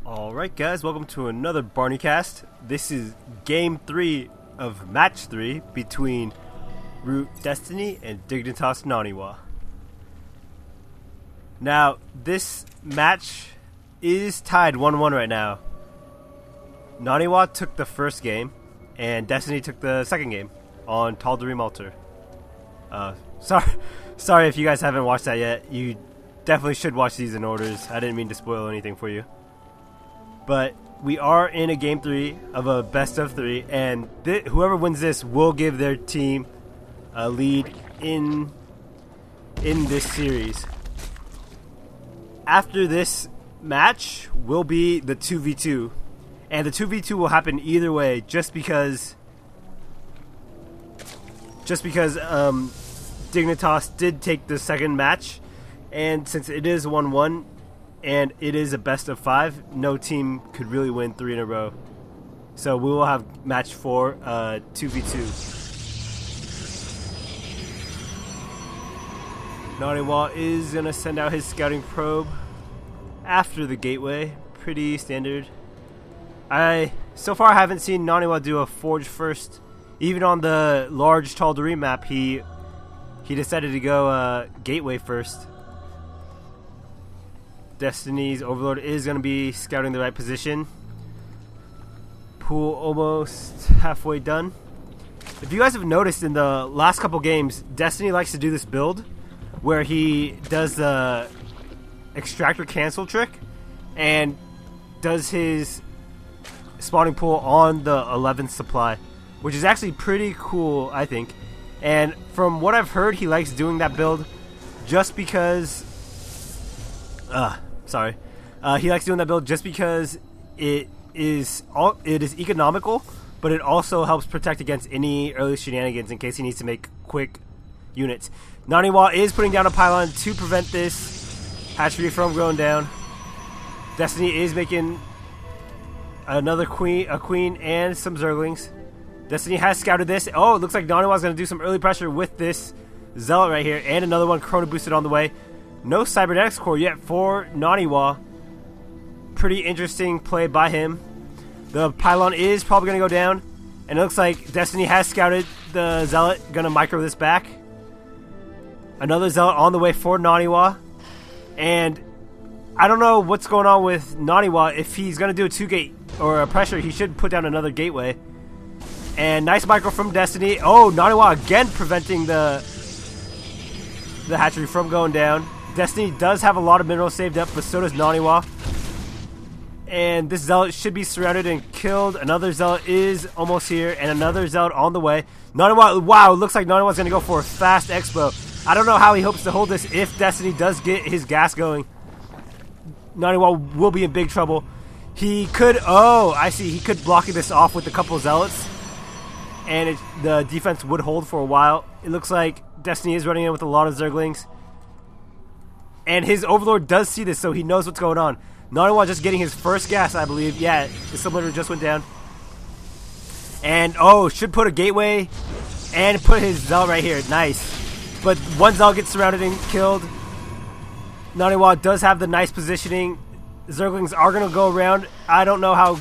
Alright guys, welcome to another barneycast. This is game 3 of match 3 between ROOTDestiny and dignitasNaniwa. Now, this match is tied 1-1 right now. Naniwa took the first game, and Destiny took the second game on Tal'Darim Altar. Sorry if you guys haven't watched that yet. You definitely should watch these in orders. I didn't mean to spoil anything for you. But we are in a game 3 of a best of 3, and whoever wins this will give their team a lead in this series. After this match will be the 2v2, and the 2v2 will happen either way, just because Dignitas did take the second match, and since it is 1-1 and it is a best of 5, no team could really win 3 in a row. So we will have match 4, 2v2. Naniwar is gonna send out his scouting probe after the gateway. Pretty standard. So far haven't seen Naniwar do a forge first. Even on the large Tal'Darim map, he decided to go gateway first. Destiny's Overlord is going to be scouting the right position. Pool almost halfway done. If you guys have noticed in the last couple games, Destiny likes to do this build where he does the extractor cancel trick and does his spawning pool on the 11th supply, which is actually pretty cool, I think. And from what I've heard, he likes doing that build just because he likes doing that build just because it is economical, but it also helps protect against any early shenanigans in case he needs to make quick units. Naniwar is putting down a pylon to prevent this hatchery from going down. Destiny is making another queen and some zerglings. Destiny has scouted this. Oh, it looks like Naniwar's going to do some early pressure with this zealot right here, and another one chrono boosted on the way. No cybernetics core yet for Naniwar. Pretty interesting play by him. The pylon is probably going to go down, and it looks like Destiny has scouted the zealot. Going to micro this back. Another zealot on the way for Naniwar. And I don't know what's going on with Naniwar. If he's going to do a 2-gate or a pressure, he should put down another gateway. And nice micro from Destiny. Oh, Naniwar again preventing the hatchery from going down. Destiny does have a lot of minerals saved up, but so does Naniwar. And this zealot should be surrounded and killed. Another zealot is almost here, and another zealot on the way. Naniwar, wow, it looks like Naniwar's going to go for a fast expo. I don't know how he hopes to hold this if Destiny does get his gas going. Naniwar will be in big trouble. He could, oh, I see, he could block this off with a couple zealots, and the defense would hold for a while. It looks like Destiny is running in with a lot of zerglings. And his Overlord does see this, so he knows what's going on. Naniwar just getting his first gas, I believe. Yeah, the simulator just went down. And, oh, should put a gateway and put his zealot right here. Nice. But one zealot gets surrounded and killed. Naniwar does have the nice positioning. Zerglings are going to go around. I don't know how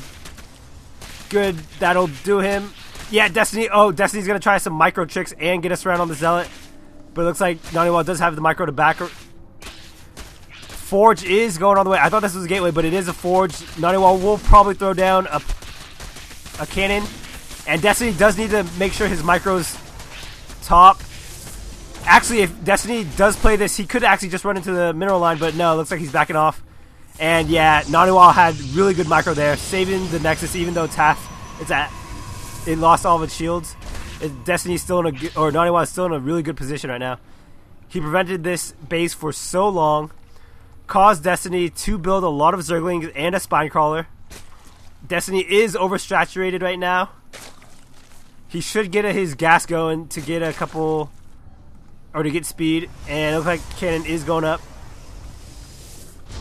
good that'll do him. Yeah, Destiny. Oh, Destiny's going to try some micro tricks and get us around on the zealot. But it looks like Naniwar does have the micro to back her. Forge is going on the way. I thought this was a gateway, but it is a forge. Naniwar will probably throw down a cannon. And Destiny does need to make sure his micros top. Actually, if Destiny does play this, he could actually just run into the mineral line, but no, it looks like he's backing off. And yeah, Naniwar had really good micro there, saving the Nexus, even though it lost all of its shields. Destiny's still Naniwar is still in a really good position right now. He prevented this base for so long. Caused Destiny to build a lot of zerglings and a spine crawler. Destiny is oversaturated right now. He should get his gas going to get a couple, or to get speed. And it looks like cannon is going up.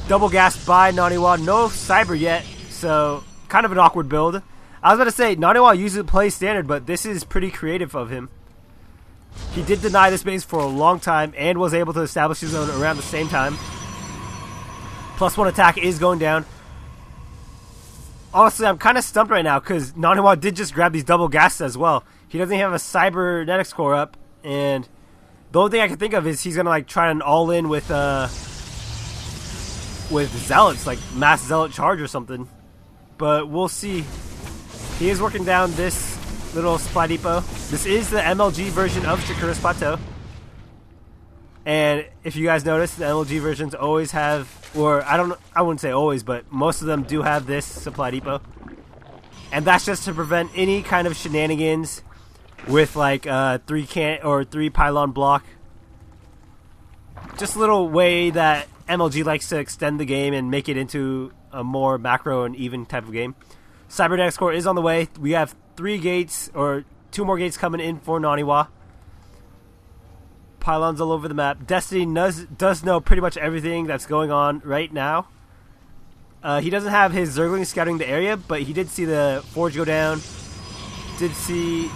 Double gas by Naniwar. No cyber yet, so kind of an awkward build. I was about to say, Naniwar usually plays standard, but this is pretty creative of him. He did deny this base for a long time and was able to establish his own around the same time. +1 attack is going down. honestly, I'm kind of stumped right now because Naniwar did just grab these double gases as well. He doesn't have a cybernetics core up, and the only thing I can think of is he's gonna like try an all-in with zealots, like mass zealot charge or something. But we'll see. He is working down this little supply depot. This is the MLG version of Shakuras Plateau. And if you guys notice, the MLG versions always have, or I wouldn't say always, but most of them do have this supply depot. And that's just to prevent any kind of shenanigans with like three pylon block. Just a little way that MLG likes to extend the game and make it into a more macro and even type of game. Cybernetics core is on the way. We have 3 gates, or 2 more gates coming in for Naniwa. Pylons all over the map. Destiny does know pretty much everything that's going on right now. He doesn't have his Zerglings scouting the area, but he did see the Forge go down. Did see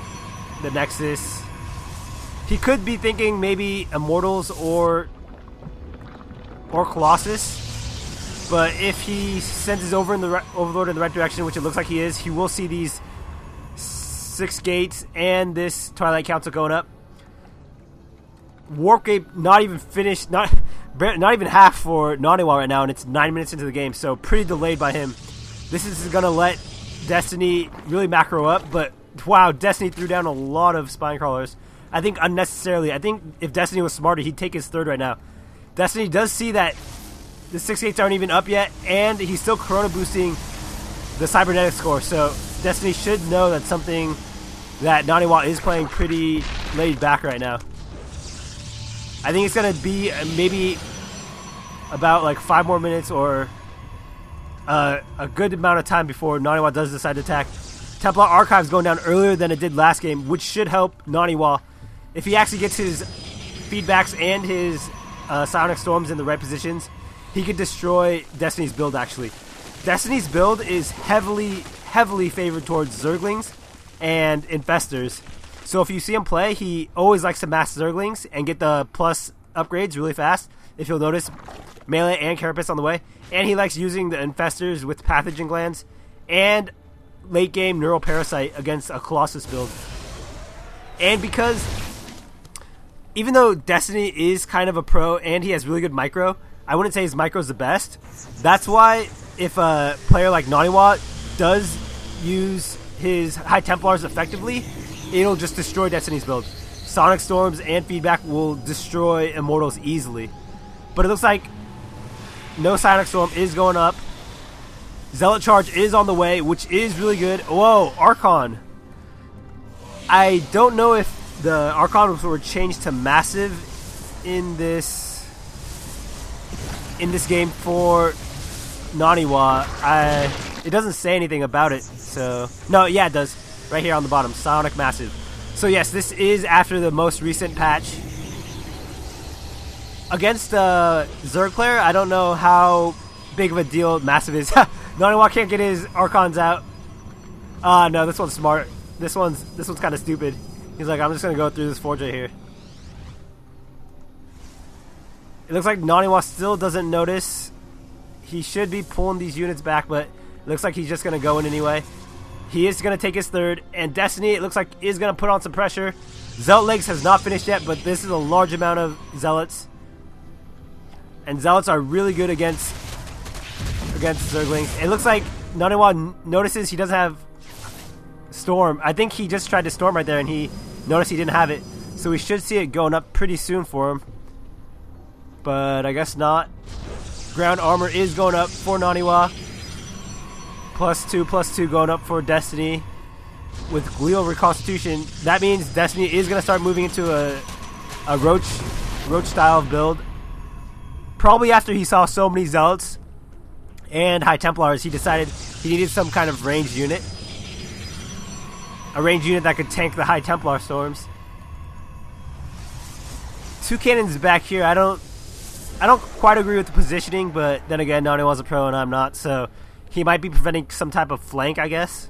the Nexus. He could be thinking maybe Immortals or Colossus, but if he sends his Overlord in the right direction, which it looks like he is, he will see these 6 gates and this Twilight Council going up. Warp Gate not even finished, not even half for Naniwar right now, and it's 9 minutes into the game, so pretty delayed by him. This is going to let Destiny really macro up, but wow, Destiny threw down a lot of Spine Crawlers. I think unnecessarily. I think if Destiny was smarter, he'd take his 3rd right now. Destiny does see that the 6 gates aren't even up yet, and he's still Corona boosting the Cybernetics core, so Destiny should know that's something that Naniwa is playing pretty laid back right now. I think it's going to be maybe about like 5 more minutes or a good amount of time before Naniwa does decide to attack. Templar Archives going down earlier than it did last game, which should help Naniwa. If he actually gets his feedbacks and his Psionic Storms in the right positions, he could destroy Destiny's build, actually. Destiny's build is heavily favored towards Zerglings and Infestors. So if you see him play, he always likes to mass Zerglings and get the plus upgrades really fast. If you'll notice, melee and Carapace on the way. And he likes using the Infestors with Pathogen Glands and late game Neural Parasite against a Colossus build. And because even though Destiny is kind of a pro and he has really good micro, I wouldn't say his micro is the best. That's why if a player like Naniwa does use his High Templars effectively, it'll just destroy Destiny's build. Sonic Storms and Feedback will destroy Immortals easily. But it looks like no Sonic Storm is going up. Zealot Charge is on the way, which is really good. Whoa, Archon. I don't know if the Archons were changed to massive in this game for Naniwa. It doesn't say anything about it, so no, yeah, it does. Right here on the bottom, Sonic Massive. So yes, this is after the most recent patch. Against Zerg player, I don't know how big of a deal Massive is. Naniwa can't get his Archons out. No, this one's smart. This one's kind of stupid. He's like, I'm just gonna go through this forge right here. It looks like Naniwa still doesn't notice. He should be pulling these units back, but it looks like he's just gonna go in anyway. He is going to take his 3rd, and Destiny, it looks like, is going to put on some pressure. Zealot Legs has not finished yet, but this is a large amount of Zealots. And Zealots are really good against Zerglings. It looks like Naniwa notices he doesn't have Storm. I think he just tried to Storm right there, and he noticed he didn't have it. So we should see it going up pretty soon for him. But I guess not. Ground Armor is going up for Naniwa. +2/+2 going up for Destiny with Glial Reconstitution. That means Destiny is going to start moving into a Roach style of build. Probably after he saw so many Zealots and High Templars, he decided he needed some kind of ranged unit. A ranged unit that could tank the High Templar storms. 2 cannons back here. I don't quite agree with the positioning, but then again, Naniwa's a pro and I'm not, so he might be preventing some type of flank, I guess.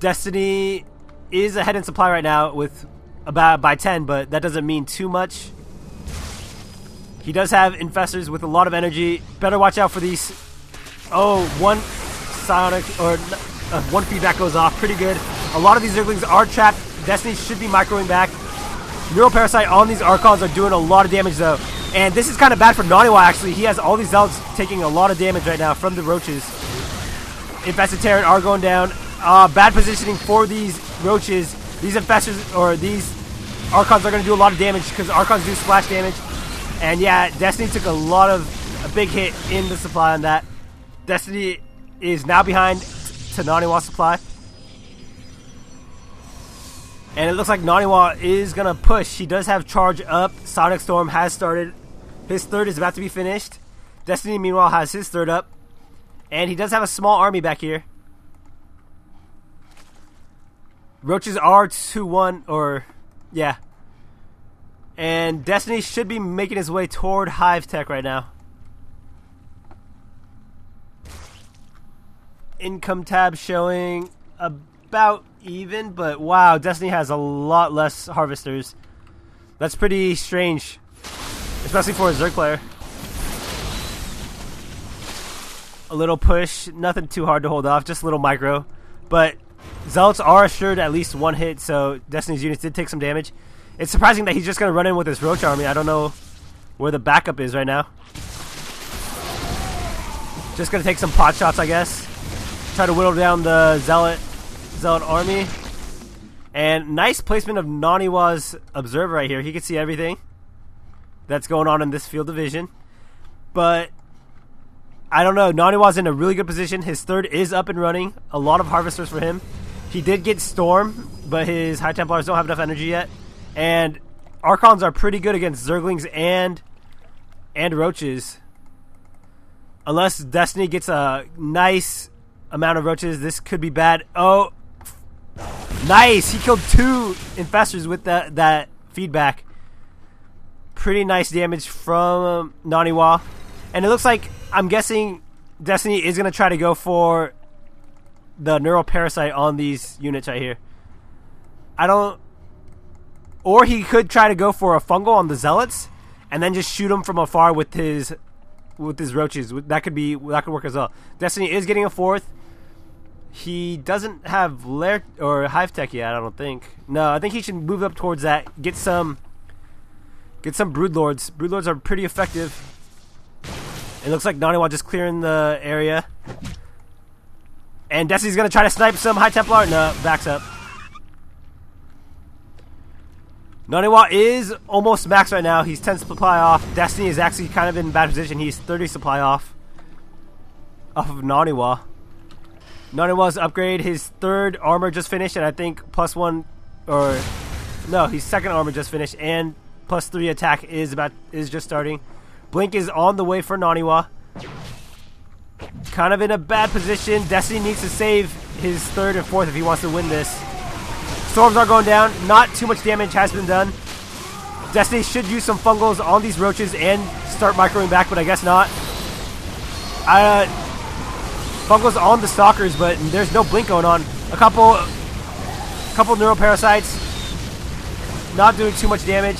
Destiny is ahead in supply right now with about by 10, but that doesn't mean too much. He does have Infestors with a lot of energy. Better watch out for these. Oh, one psionic, or one feedback goes off. Pretty good. A lot of these Zerglings are trapped. Destiny should be microing back. Neural Parasite on these Archons are doing a lot of damage though. And this is kind of bad for Naniwa actually. He has all these Zealots taking a lot of damage right now from the Roaches. Infested Terran are going down. Bad positioning for these Roaches. These Infestors, or these Archons are going to do a lot of damage because Archons do splash damage. And yeah, Destiny took a big hit in the supply on that. Destiny is now behind to Naniwa's supply. And it looks like Naniwa is going to push. He does have charge up. Sonic Storm has started. His third is about to be finished. Destiny, meanwhile, has his third up. And he does have a small army back here. Roaches are 2-1, or, yeah. And Destiny should be making his way toward Hive Tech right now. Income tab showing about even, but wow, Destiny has a lot less harvesters. That's pretty strange, especially for a Zerg player. A little push, nothing too hard to hold off, just a little micro. But Zealots are assured at least one hit, so Destiny's units did take some damage. It's surprising that he's just going to run in with his Roach army. I don't know where the backup is right now. Just going to take some pot shots, I guess. Try to whittle down the Zealot army. And nice placement of Naniwa's Observer right here. He can see everything that's going on in this field of vision. But I don't know. Naniwa's in a really good position. His third is up and running. A lot of harvesters for him. He did get Storm, but his High Templars don't have enough energy yet. And Archons are pretty good against Zerglings and Roaches. Unless Destiny gets a nice amount of Roaches, this could be bad. Oh, nice! He killed 2 Infestors with that feedback. Pretty nice damage from Naniwa. And it looks like, I'm guessing Destiny is going to try to go for the Neural Parasite on these units right here. Or he could try to go for a Fungal on the Zealots and then just shoot them from afar with his Roaches. That could work as well. Destiny is getting a 4th. He doesn't have Lair or Hive Tech yet, I don't think. No, I think he should move up towards that. Get some Broodlords. Broodlords are pretty effective. It looks like Naniwa just clearing the area. And Destiny's going to try to snipe some High Templar. No, backs up. Naniwa is almost max right now. He's 10 supply off. Destiny is actually kind of in bad position. He's 30 supply off of Naniwa. Naniwa's upgrade. His 3rd armor just finished, and I think +1, or no, his 2nd armor just finished, and +3 attack is just starting. Blink is on the way for Naniwa. Kind of in a bad position. Destiny needs to save his 3rd and 4th if he wants to win this. Storms are going down. Not too much damage has been done. Destiny should use some Fungals on these Roaches and start microing back, but I guess not. Fungals on the Stalkers, but there's no Blink going on. A couple Neural Parasites. Not doing too much damage.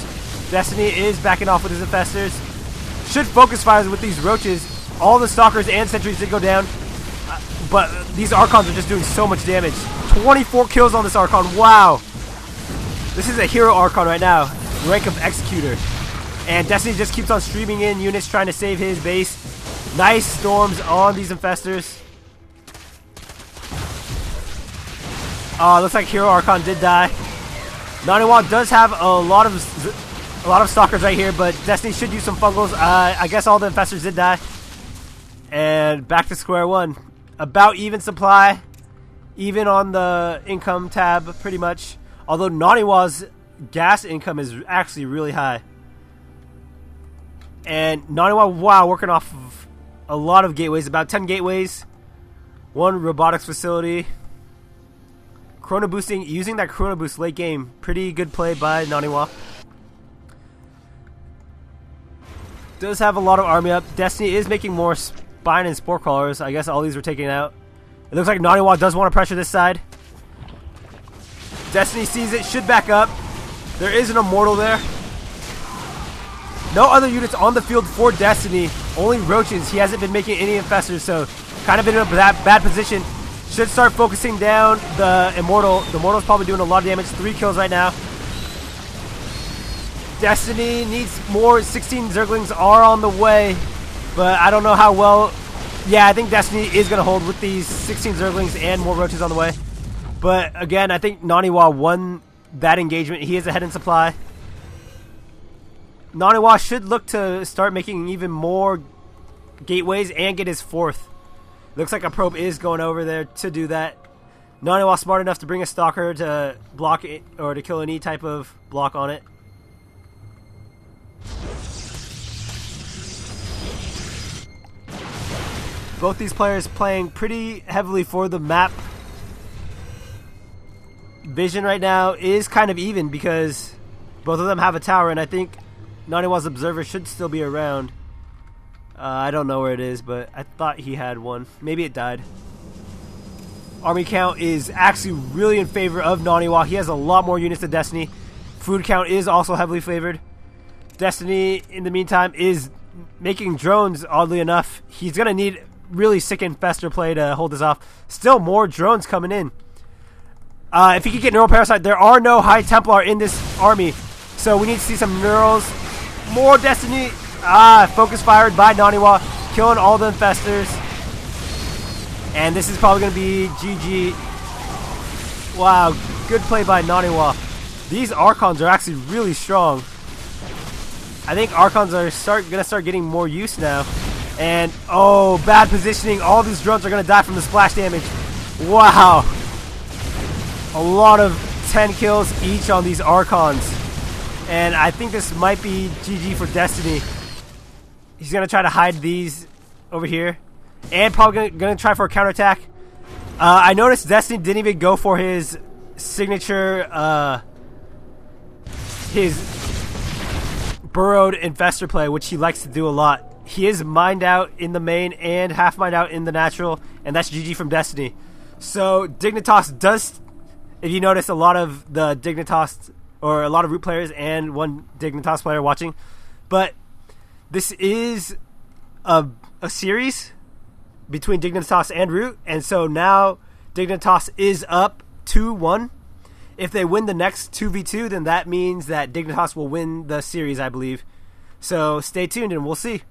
Destiny is backing off with his Infestors. Should focus fires with these Roaches. All the Stalkers and Sentries did go down, but these Archons are just doing so much damage. 24 kills on this Archon. Wow. This is a hero Archon right now. Rank of Executor. And Destiny just keeps on streaming in units trying to save his base. Nice Storms on these Infestors. Looks like hero Archon did die. Naniwa does have a lot of Stalkers right here, but Destiny should use some Fungals. I guess all the Infestors did die. And back to square one. About even supply. Even on the income tab, pretty much. Although Naniwa's gas income is actually really high. And Naniwa, wow, working off of a lot of gateways. About 10 gateways. 1 robotics facility. Chrono boosting, using that chrono boost late game. Pretty good play by Naniwa. Does have a lot of army up. Destiny is making more Spine and Spore Crawlers. I guess all these were taken out. It looks like Naniwa does want to pressure this side. Destiny sees it, should back up. There is an Immortal there. No other units on the field for Destiny. Only Roaches. He hasn't been making any Infestors, so kind of in a bad position. Should start focusing down the Immortal. The Immortal's probably doing a lot of damage. 3 kills right now. Destiny needs more. 16 Zerglings are on the way, but I don't know how well. Yeah, I think Destiny is going to hold with these 16 Zerglings and more roaches on the way. But again, I think Naniwa won that engagement. He is ahead in supply. Naniwa should look to start making even more gateways and get his 4th. Looks like a probe is going over there to do that. Naniwa smart enough to bring a stalker to block it or to kill any type of block on it. Both these players playing pretty heavily for the map. Vision right now is kind of even because both of them have a tower, and I think Naniwa's observer should still be around. I don't know where it is, but I thought he had one. Maybe it died. Army count is actually really in favor of Naniwa. He has a lot more units than Destiny. Food count is also heavily favored. Destiny, in the meantime, is making drones, oddly enough. He's going to need really sick infestor play to hold this off. Still more drones coming in. If he could get Neural Parasite, there are no High Templar in this army. So we need to see some Neurals. More Destiny. Focus fired by Naniwa. Killing all the infestors. And this is probably going to be GG. Wow, good play by Naniwa. These Archons are actually really strong. I think Archons are going to start getting more use now. And, oh, bad positioning. All these drones are going to die from the splash damage. Wow. A lot of 10 kills each on these Archons. And I think this might be GG for Destiny. He's going to try to hide these over here. And probably going to try for a counterattack. I noticed Destiny didn't even go for his signature, his burrowed infestor play, which he likes to do a lot. He is mined out in the main and half mined out in the natural, and that's GG from Destiny. So Dignitas does, if you notice, a lot of the Dignitas, or a lot of Root players and one Dignitas player watching. But this is a series between Dignitas and Root, and so now Dignitas is up 2-1. If they win the next 2v2, then that means that Dignitas will win the series, I believe. So stay tuned and we'll see.